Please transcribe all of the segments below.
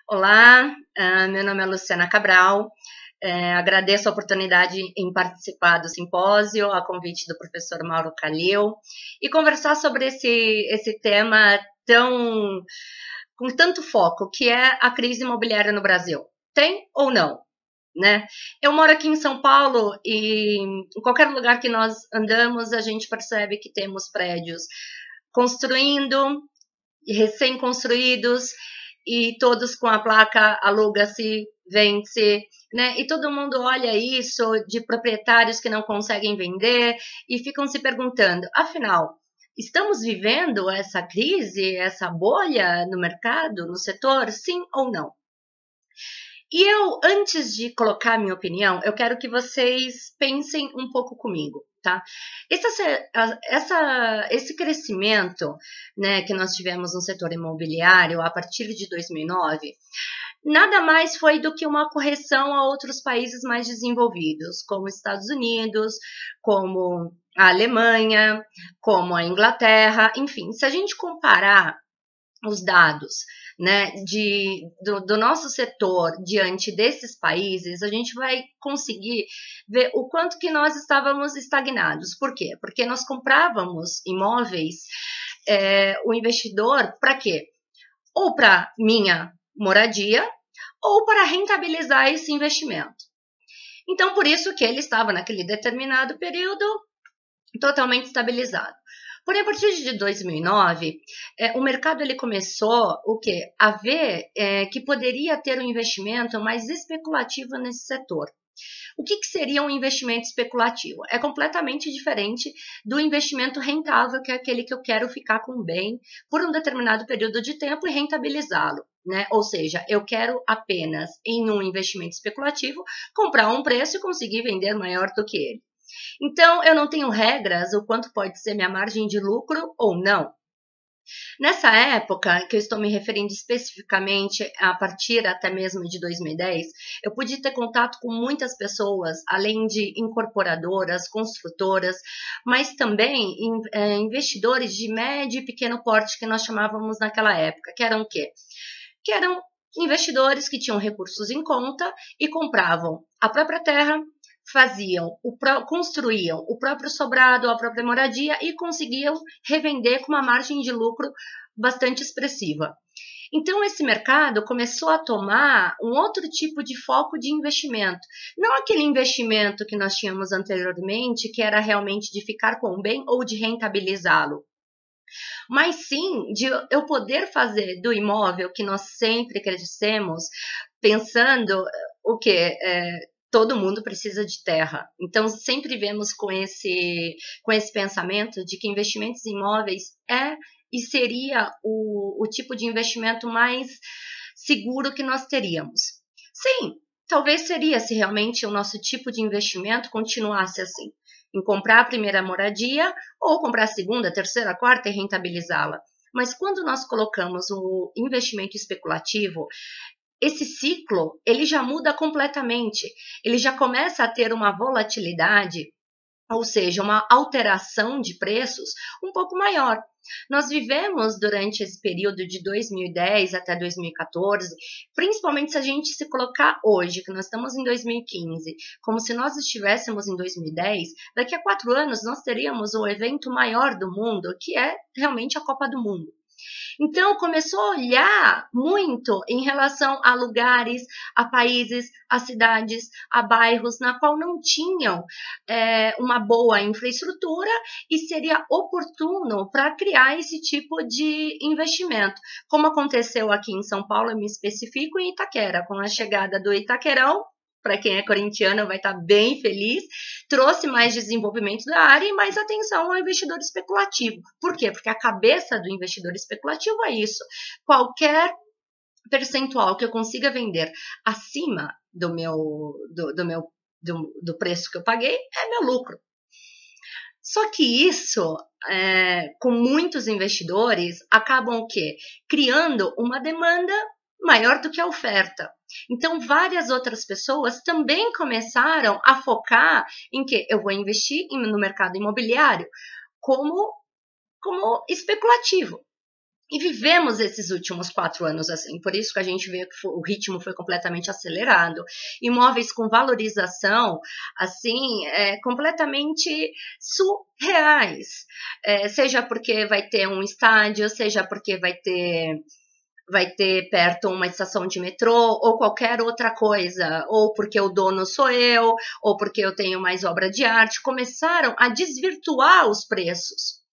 Olá, meu nome é Luciana Cabral. Agradeço a oportunidade em participar do simpósio, a convite do professor Mauro Calil, e conversar sobre esse tema com tanto foco, que é a crise imobiliária no Brasil. Tem ou não? Né? Eu moro aqui em São Paulo e em qualquer lugar que nós andamos, a gente percebe que temos prédios construindo, recém-construídos, e todos com a placa aluga-se, vende-se, né? E todo mundo olha isso de proprietários que não conseguem vender e ficam se perguntando, afinal, estamos vivendo essa crise, essa bolha no mercado, no setor, sim ou não? E eu, antes de colocar a minha opinião, eu quero que vocês pensem um pouco comigo, tá? Esse crescimento, né, que nós tivemos no setor imobiliário a partir de 2009, nada mais foi do que uma correção a outros países mais desenvolvidos, como Estados Unidos, como a Alemanha, como a Inglaterra, enfim, se a gente comparar os dados, né, do nosso setor diante desses países, a gente vai conseguir ver o quanto que nós estávamos estagnados. Por quê? Porque nós comprávamos imóveis, o investidor, para quê? Ou para minha moradia, ou para rentabilizar esse investimento. Então, por isso que ele estava naquele determinado período totalmente estabilizado. Porém, a partir de 2009, o mercado ele começou a ver que poderia ter um investimento mais especulativo nesse setor. O que seria um investimento especulativo? É completamente diferente do investimento rentável, que é aquele que eu quero ficar com o bem por um determinado período de tempo e rentabilizá-lo, né? Ou seja, eu quero apenas, em um investimento especulativo, comprar um preço e conseguir vender maior do que ele. Então, eu não tenho regras o quanto pode ser minha margem de lucro ou não. Nessa época, que eu estou me referindo especificamente a partir até mesmo de 2010, eu pude ter contato com muitas pessoas, além de incorporadoras, construtoras, mas também investidores de médio e pequeno porte que nós chamávamos naquela época, que eram o quê? Que eram investidores que tinham recursos em conta e compravam a própria terra, construíam o próprio sobrado, a própria moradia e conseguiam revender com uma margem de lucro bastante expressiva. Então, esse mercado começou a tomar um outro tipo de foco de investimento. Não aquele investimento que nós tínhamos anteriormente, que era realmente de ficar com o bem ou de rentabilizá-lo, mas sim de eu poder fazer do imóvel que nós sempre crescemos, pensando o que todo mundo precisa de terra. Então, sempre vemos com esse pensamento de que investimentos em imóveis e seria o tipo de investimento mais seguro que nós teríamos. Sim, talvez seria se realmente o nosso tipo de investimento continuasse assim, em comprar a primeira moradia ou comprar a segunda, terceira, quarta e rentabilizá-la. Mas quando nós colocamos o investimento especulativo, esse ciclo ele já muda completamente, ele já começa a ter uma volatilidade, ou seja, uma alteração de preços um pouco maior. Nós vivemos durante esse período de 2010 até 2014, principalmente se a gente se colocar hoje, que nós estamos em 2015, como se nós estivéssemos em 2010, daqui a 4 anos nós teríamos o evento maior do mundo, que é realmente a Copa do Mundo. Então, começou a olhar muito em relação a lugares, a países, a cidades, a bairros na qual não tinham uma boa infraestrutura e seria oportuno para criar esse tipo de investimento. Como aconteceu aqui em São Paulo, eu me especifico em Itaquera, com a chegada do Itaquerão, para quem é corintiano vai estar bem feliz, trouxe mais desenvolvimento da área e mais atenção ao investidor especulativo. Por quê? Porque a cabeça do investidor especulativo é isso. Qualquer percentual que eu consiga vender acima do preço que eu paguei é meu lucro. Só que isso, com muitos investidores, acabam o quê? Criando uma demanda maior do que a oferta. Então, várias outras pessoas também começaram a focar em que eu vou investir no mercado imobiliário como especulativo. E vivemos esses últimos 4 anos assim, por isso que a gente vê que o ritmo foi completamente acelerado. Imóveis com valorização, assim, completamente surreais. Seja porque vai ter um estádio, seja porque vai ter perto uma estação de metrô, ou qualquer outra coisa, ou porque o dono sou eu, ou porque eu tenho mais obra de arte, começaram a desvirtuar os preços.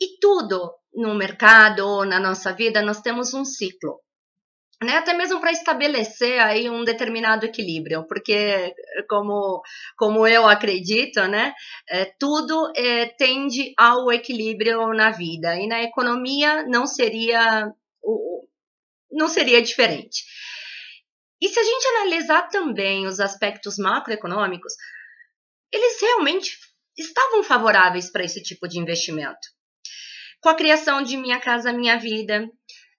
E tudo no mercado, na nossa vida, nós temos um ciclo, né? Até mesmo para estabelecer aí um determinado equilíbrio, porque como eu acredito, né? Tudo tende ao equilíbrio na vida, e na economia não seria diferente. E se a gente analisar também os aspectos macroeconômicos, eles realmente estavam favoráveis para esse tipo de investimento. Com a criação de Minha Casa Minha Vida,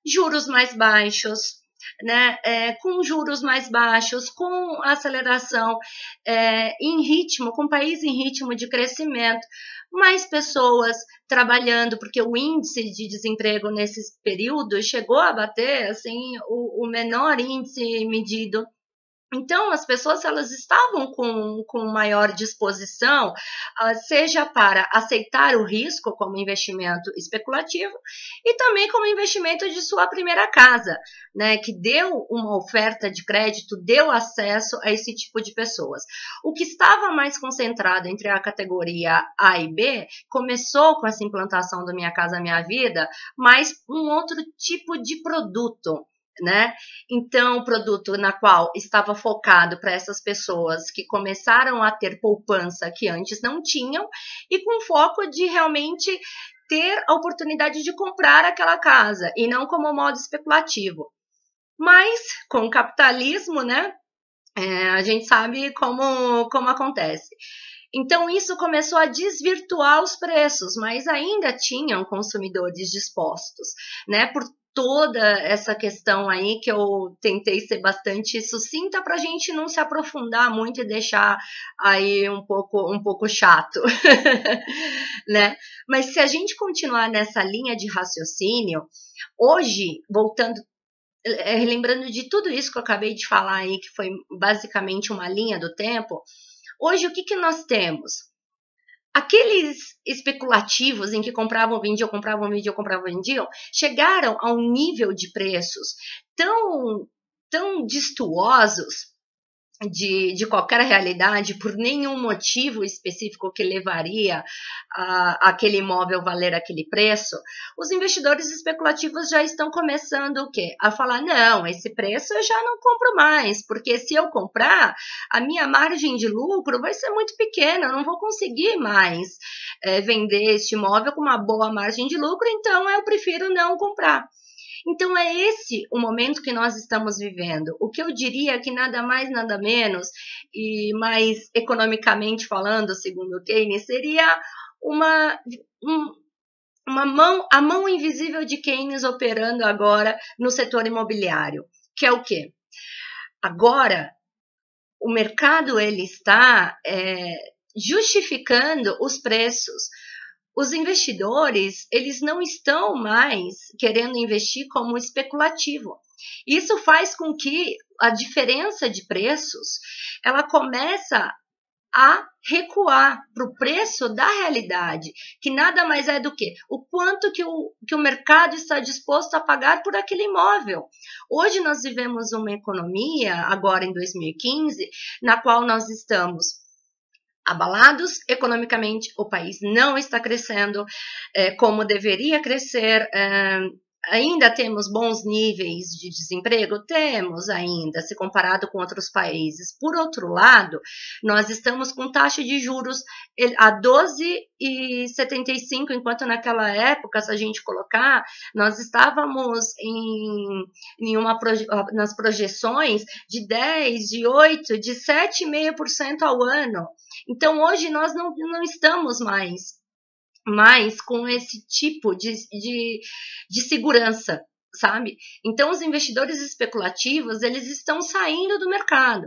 juros mais baixos, né? Com juros mais baixos, com aceleração com o país em ritmo de crescimento, mais pessoas trabalhando, porque o índice de desemprego nesse período chegou a bater assim, o menor índice medido. Então, as pessoas elas estavam com maior disposição, seja para aceitar o risco como investimento especulativo e também como investimento de sua primeira casa, né, que deu uma oferta de crédito, deu acesso a esse tipo de pessoas. O que estava mais concentrado entre a categoria A e B começou com essa implantação do Minha Casa Minha Vida, mas um outro tipo de produto, né? Então, produto na qual estava focado para essas pessoas que começaram a ter poupança que antes não tinham e com foco de realmente ter a oportunidade de comprar aquela casa e não como modo especulativo. Mas, com o capitalismo, né? A gente sabe como acontece. Então, isso começou a desvirtuar os preços, mas ainda tinham consumidores dispostos, né? Por toda essa questão aí que eu tentei ser bastante sucinta para a gente não se aprofundar muito e deixar aí um pouco chato, né? Mas se a gente continuar nessa linha de raciocínio, hoje, voltando, lembrando de tudo isso que eu acabei de falar aí, que foi basicamente uma linha do tempo, hoje o que nós temos? Aqueles especulativos em que compravam, vendiam, chegaram a um nível de preços tão destuosos de qualquer realidade, por nenhum motivo específico que levaria aquele imóvel valer aquele preço, os investidores especulativos já estão começando o quê? A falar, não, esse preço eu já não compro mais, porque se eu comprar, a minha margem de lucro vai ser muito pequena, eu não vou conseguir mais vender este imóvel com uma boa margem de lucro, então eu prefiro não comprar. Então, é esse o momento que nós estamos vivendo. O que eu diria que nada mais, nada menos, e mais economicamente falando, segundo Keynes, seria a mão invisível de Keynes operando agora no setor imobiliário, que é o quê? Agora, o mercado ele está justificando os preços. Os investidores, eles não estão mais querendo investir como especulativo. Isso faz com que a diferença de preços, ela começa a recuar para o preço da realidade, que nada mais é do que o quanto que o mercado está disposto a pagar por aquele imóvel. Hoje nós vivemos uma economia, agora em 2015, na qual nós estamos abalados economicamente, o país não está crescendo como deveria crescer, ainda temos bons níveis de desemprego? Temos ainda, se comparado com outros países. Por outro lado, nós estamos com taxa de juros a 12,75, enquanto naquela época, se a gente colocar, nós estávamos nas projeções de 10, de 8, de 7,5% ao ano. Então, hoje nós não estamos mais com esse tipo de segurança, sabe? Então, os investidores especulativos, eles estão saindo do mercado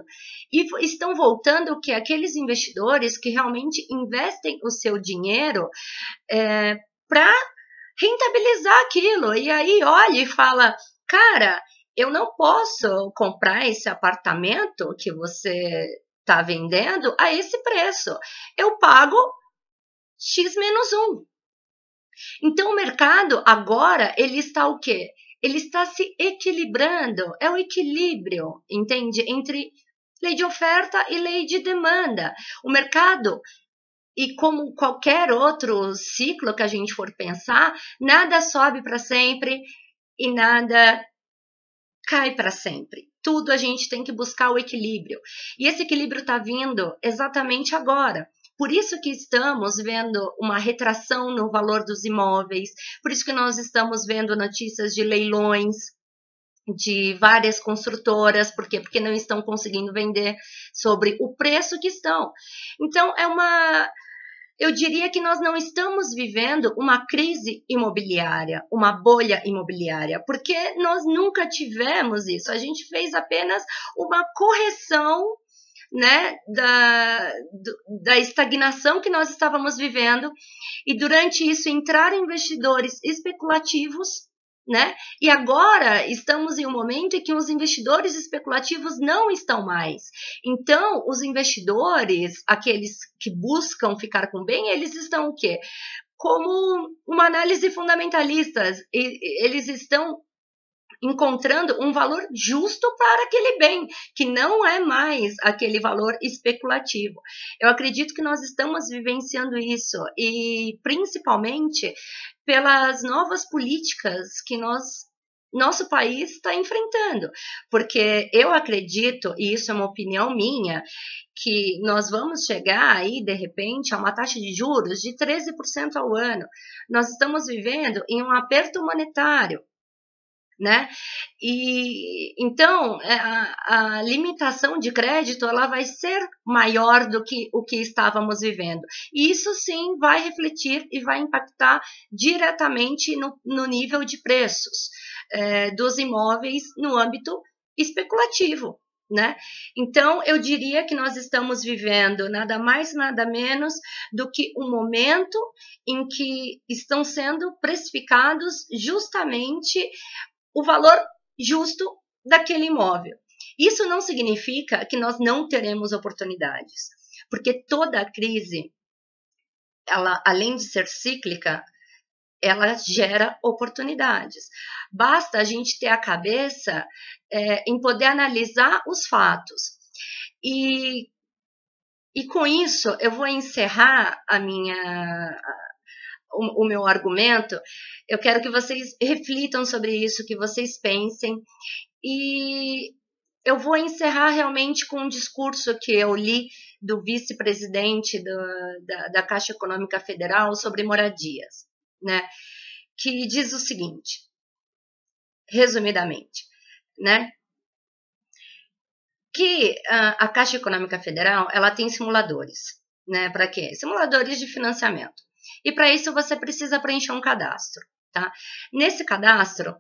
e estão voltando o que? Aqueles investidores que realmente investem o seu dinheiro para rentabilizar aquilo. E aí olha e fala, cara, eu não posso comprar esse apartamento que você está vendendo a esse preço. Eu pago X menos 1. Então o mercado agora, ele está o quê? Ele está se equilibrando, é o equilíbrio, entende? Entre lei de oferta e lei de demanda. O mercado, e como qualquer outro ciclo que a gente for pensar, nada sobe para sempre e nada cai para sempre. Tudo a gente tem que buscar o equilíbrio. E esse equilíbrio está vindo exatamente agora. Por isso que estamos vendo uma retração no valor dos imóveis, por isso que nós estamos vendo notícias de leilões de várias construtoras, por quê? Porque não estão conseguindo vender sobre o preço que estão. Então, eu diria que nós não estamos vivendo uma crise imobiliária, uma bolha imobiliária, porque nós nunca tivemos isso. A gente fez apenas uma correção, né, da estagnação que nós estávamos vivendo, e durante isso entraram investidores especulativos, né? E agora estamos em um momento em que os investidores especulativos não estão mais. Então, os investidores, aqueles que buscam ficar com bem, eles estão o quê? Como uma análise fundamentalista, eles estão encontrando um valor justo para aquele bem, que não é mais aquele valor especulativo. Eu acredito que nós estamos vivenciando isso, e principalmente pelas novas políticas que nosso país está enfrentando, porque eu acredito, e isso é uma opinião minha, que nós vamos chegar aí, de repente, a uma taxa de juros de 13% ao ano. Nós estamos vivendo em um aperto monetário, né? E então a limitação de crédito ela vai ser maior do que o que estávamos vivendo. E isso sim vai refletir e vai impactar diretamente no nível de preços dos imóveis no âmbito especulativo, né? Então eu diria que nós estamos vivendo nada mais nada menos do que um momento em que estão sendo precificados justamente o valor justo daquele imóvel. Isso não significa que nós não teremos oportunidades, porque toda a crise, ela, além de ser cíclica, ela gera oportunidades. Basta a gente ter a cabeça em poder analisar os fatos. E com isso, eu vou encerrar o meu argumento. Eu quero que vocês reflitam sobre isso, que vocês pensem, e eu vou encerrar realmente com um discurso que eu li do vice-presidente da Caixa Econômica Federal sobre moradias, né, que diz o seguinte, resumidamente, né, que a Caixa Econômica Federal ela tem simuladores, né, para quê? Simuladores de financiamento. E para isso você precisa preencher um cadastro. Tá? Nesse cadastro,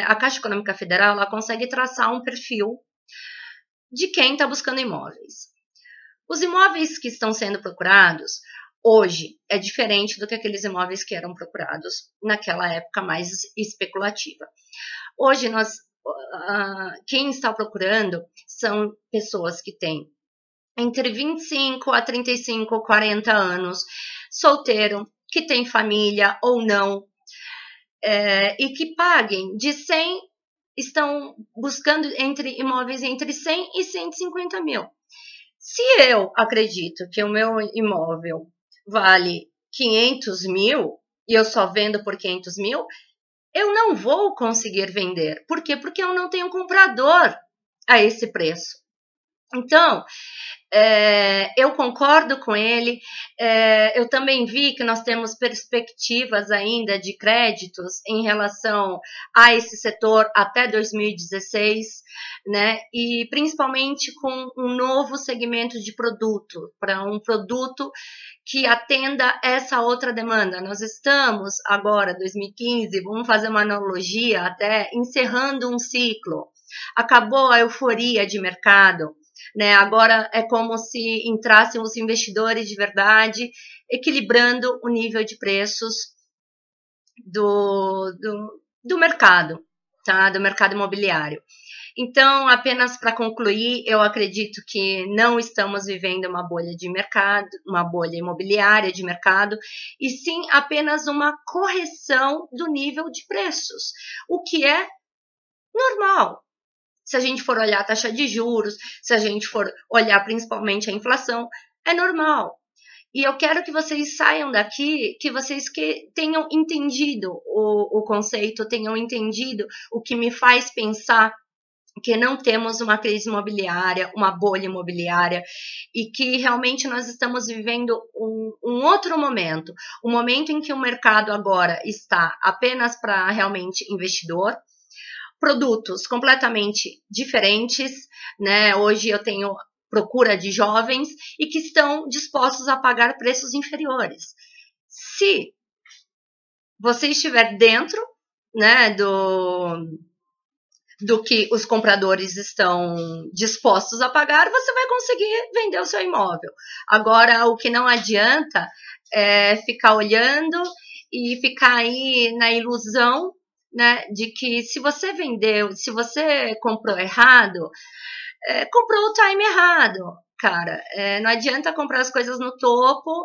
a Caixa Econômica Federal ela consegue traçar um perfil de quem está buscando imóveis. Os imóveis que estão sendo procurados hoje é diferente do que aqueles imóveis que eram procurados naquela época mais especulativa. Hoje, quem está procurando são pessoas que têm entre 25 a 35 ou 40 anos, solteiro, que tem família ou não, e que paguem de 100, estão buscando imóveis entre 100 e 150 mil. Se eu acredito que o meu imóvel vale 500 mil e eu só vendo por 500 mil, eu não vou conseguir vender. Por quê? Porque eu não tenho comprador a esse preço. Então, eu concordo com ele, eu também vi que nós temos perspectivas ainda de créditos em relação a esse setor até 2016, né? E principalmente com um novo segmento de produto, para um produto que atenda essa outra demanda. Nós estamos agora, 2015, vamos fazer uma analogia até, encerrando um ciclo. Acabou a euforia de mercado, né? Agora é como se entrassem os investidores de verdade, equilibrando o nível de preços do mercado, tá? Do mercado imobiliário. Então, apenas para concluir, eu acredito que não estamos vivendo uma bolha de mercado, uma bolha imobiliária de mercado, e sim apenas uma correção do nível de preços, o que é normal. Se a gente for olhar a taxa de juros, se a gente for olhar principalmente a inflação, é normal. E eu quero que vocês saiam daqui, que vocês tenham entendido o conceito, tenham entendido o que me faz pensar que não temos uma crise imobiliária, uma bolha imobiliária, e que realmente nós estamos vivendo um outro momento, um momento em que o mercado agora está apenas para realmente investidor, produtos completamente diferentes, né? Hoje eu tenho procura de jovens e que estão dispostos a pagar preços inferiores. Se você estiver dentro, né, do que os compradores estão dispostos a pagar, você vai conseguir vender o seu imóvel. Agora, o que não adianta é ficar olhando e ficar aí na ilusão, né, de que se você vendeu, se você comprou errado, comprou o time errado, cara. Não adianta comprar as coisas no topo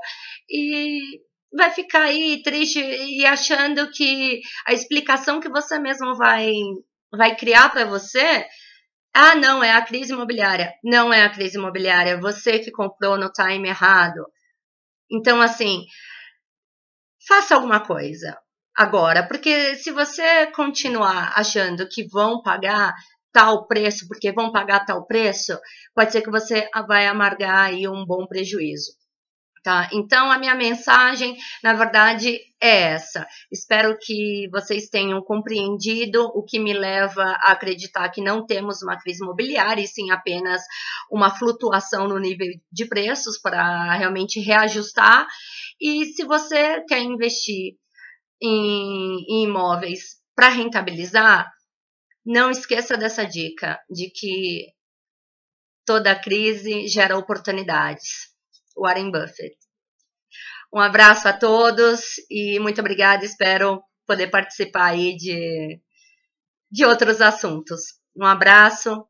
e vai ficar aí triste e achando que a explicação que você mesmo vai criar para você, não, é a crise imobiliária. Não é a crise imobiliária, você que comprou no time errado. Então, assim, faça alguma coisa agora, porque se você continuar achando que vão pagar tal preço, porque vão pagar tal preço, pode ser que você vai amargar aí um bom prejuízo. Tá? Então, a minha mensagem, na verdade, é essa. Espero que vocês tenham compreendido o que me leva a acreditar que não temos uma crise imobiliária, e sim apenas uma flutuação no nível de preços para realmente reajustar. E se você quer investir em imóveis para rentabilizar, não esqueça dessa dica, de que toda crise gera oportunidades. Warren Buffett. Um abraço a todos e muito obrigada. Espero poder participar aí de outros assuntos. Um abraço